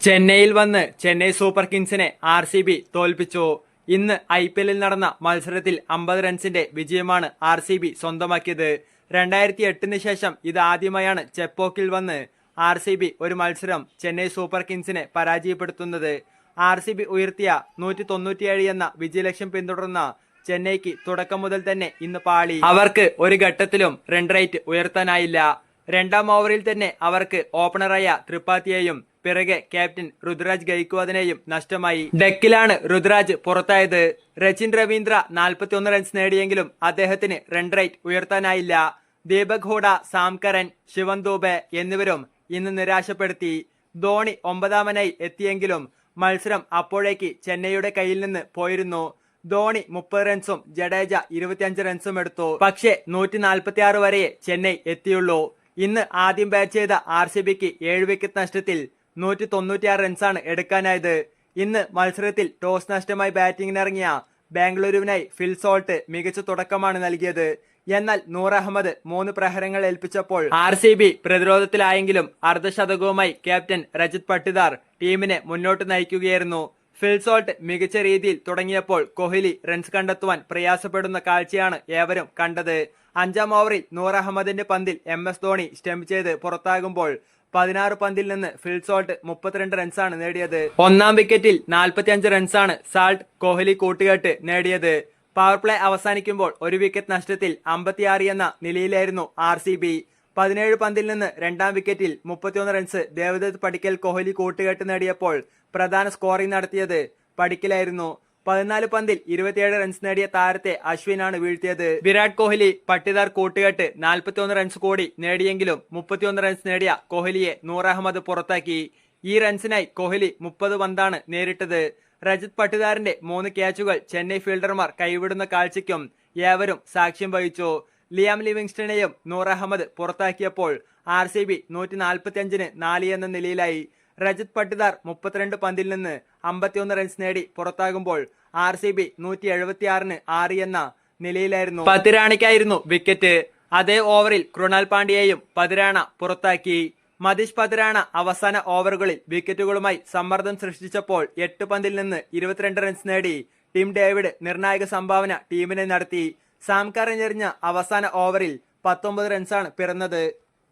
ചെന്നൈയിൽ വന്ന് ചെന്നൈ സൂപ്പർ കിങ്സിനെ RCB തോൽപ്പിച്ചു. ഇന്ന് IPL നടന്ന മത്സരത്തിൽ 50 റൺസിന്റെ വിജയമാണ് RCB സ്വന്തമാക്കിയത്. 2008 ശേഷം ഇതാദ്യമായാണ് ചെപ്പോക്കിൽ വന്ന് RCB ഒരു മത്സരം ചെന്നൈ സൂപ്പർ കിങ്സിനെ പരാജയപ്പെടുത്തുന്നത്. RCB ഉയർത്തിയ 197 എന്ന വിജയലക്ഷ്യം പിന്തുടർന്ന ചെന്നൈക്ക് തുടക്കം മുതൽ തന്നെ ഇന്ന് പാളി. അവർക്ക് ഒരു ഘട്ടത്തിലും റൺ റേറ്റ് ഉയർത്താനായില്ല. രണ്ടാം ഓവറിൽ തന്നെ അവർക്ക് ഓപ്പണറായ ത്രിപാഠിയെയും പിറകെ ക്യാപ്റ്റൻ ഋതുരാജ് ഗൈക്വാദിനെയും നഷ്ടമായി. ഡെക്കിലാണ് ഋതുരാജ് പുറത്തായത്. രച്ചിൻ രവീന്ദ്ര 41 റൺസ് നേടിയെങ്കിലും അദ്ദേഹത്തിന് റൺ റേറ്റ് ഉയർത്താനായില്ല. ദീപക് ഹൂഡ, സാം കരൻ, ശിവൻ ദൂബെ എന്നിവരും ഇന്ന് നിരാശപ്പെടുത്തി. ധോണി 9ാമനായി എത്തിയെങ്കിലും മത്സരം അപ്പോഴേക്ക് ചെന്നൈയുടെ കയ്യിൽ നിന്ന് പോയിരുന്നു. ധോണി 30 റൺസും ജഡേജ 25 റൺസും എടുത്തു. പക്ഷേ 146 വരെയേ ചെന്നൈ എത്തിയുള്ളൂ. ഇന്ന് ആദ്യം ബാറ്റ് ചെയ്ത RCBക്ക് 7 വിക്കറ്റ് നഷ്ടത്തിൽ 196 റൺസാണ് എടുക്കാനായത്. ഇന്ന് മത്സരത്തിൽ ടോസ് നഷ്ടമായി ബാറ്റിംഗിനിറങ്ങിയ ബാംഗ്ലൂരുവിനായി ഫിൽ സോൾട്ട് മികച്ച തുടക്കമാണ് നൽകിയത്. എന്നാൽ നൂർ അഹമ്മദ് 3 പ്രഹരങ്ങൾ ഏൽപ്പിച്ചപ്പോൾ RCB പ്രതിരോധത്തിലായെങ്കിലും അർദ്ധശതകവുമായി ക്യാപ്റ്റൻ രജത് പട്ടിദാർ ടീമിനെ മുന്നോട്ട് നയിക്കുകയായിരുന്നു. ഫിൽ സോൾട്ട് മികച്ച രീതിയിൽ തുടങ്ങിയപ്പോൾ കോഹ്ലി റൺസ് കണ്ടെത്തുവാൻ പ്രയാസപ്പെടുന്ന കാഴ്ചയാണ് ഏവരും കണ്ടത്. 5ാം ഓവറിൽ നൂർ അഹമ്മദിന്റെ പന്തിൽ MS ധോണി സ്റ്റംപ് ചെയ്ത് പുറത്താകുമ്പോൾ 16 പന്തിൽ നിന്ന് ഫിൽ സോൾട്ട് 32 റൺസാണ് നേടിയത്. 1ാം വിക്കറ്റിൽ 45 റൺസാണ് സാൾട്ട് കോഹ്ലി കൂട്ടുകെട്ട് നേടിയത്. പവർ പ്ലേ അവസാനിക്കുമ്പോൾ 1 വിക്കറ്റ് നഷ്ടത്തിൽ 56 എന്ന നിലയിലായിരുന്നു RCB. 17 പന്തിൽ നിന്ന് 2ാം വിക്കറ്റിൽ 31 റൺസ് ദേവദത്ത് പടിക്കൽ കോഹ്ലി കൂട്ടുകെട്ട് നേടിയപ്പോൾ പ്രധാന സ്കോറിംഗ് നടത്തിയത് പടിക്കലായിരുന്നു. 14 പന്തിൽ 27 റൺസ് നേടിയ താരത്തെ അശ്വിനാണ് വീഴ്ത്തിയത്. വിരാട് കോഹ്ലി പട്ടിദാർ കൂട്ടുകെട്ട് 41 റൺസ് കൂടി നേടിയെങ്കിലും 31 റൺസ് നേടിയ കോഹ്ലിയെ നൂർ അഹമ്മദ് പുറത്താക്കി. ഈ റൺസിനായി കോഹ്ലി 30 പന്താണ് നേരിട്ടത്. രജത് പട്ടിദാറിന്റെ 3 ക്യാച്ചുകൾ ചെന്നൈ ഫീൽഡർമാർ കൈവിടുന്ന കാഴ്ചയ്ക്കും ഏവരും സാക്ഷ്യം വഹിച്ചു. ലിയാം ലിവിങ്സ്റ്റണെയും നൂർ അഹമ്മദ് പുറത്താക്കിയപ്പോൾ RCB 145-ന് 4 എന്ന നിലയിലായി. രജത് പട്ടിദാർ 32 പന്തിൽ നിന്ന് 51 റൺസ് നേടി പുറത്താകുമ്പോൾ RCB 176-ന് 6 എന്ന നിലയിലായിരുന്നു. പതിരാണയ്ക്കായിരുന്നു വിക്കറ്റ്. അതേ ഓവറിൽ കൃണാൽ പാണ്ഡ്യയെയും പതിരാണ പുറത്താക്കി. മതീഷ് പതിരാണ അവസാന ഓവറുകളിൽ വിക്കറ്റുകളുമായി സമ്മർദ്ദം സൃഷ്ടിച്ചപ്പോൾ 8 പന്തിൽ നിന്ന് 22 റൺസ് നേടി ടിം ഡേവിഡ് നിർണായക സംഭാവന ടീമിനെ നടത്തി. സാം കരൻ എറിഞ്ഞ അവസാന ഓവറിൽ 19 റൺസാണ് പിറന്നത്.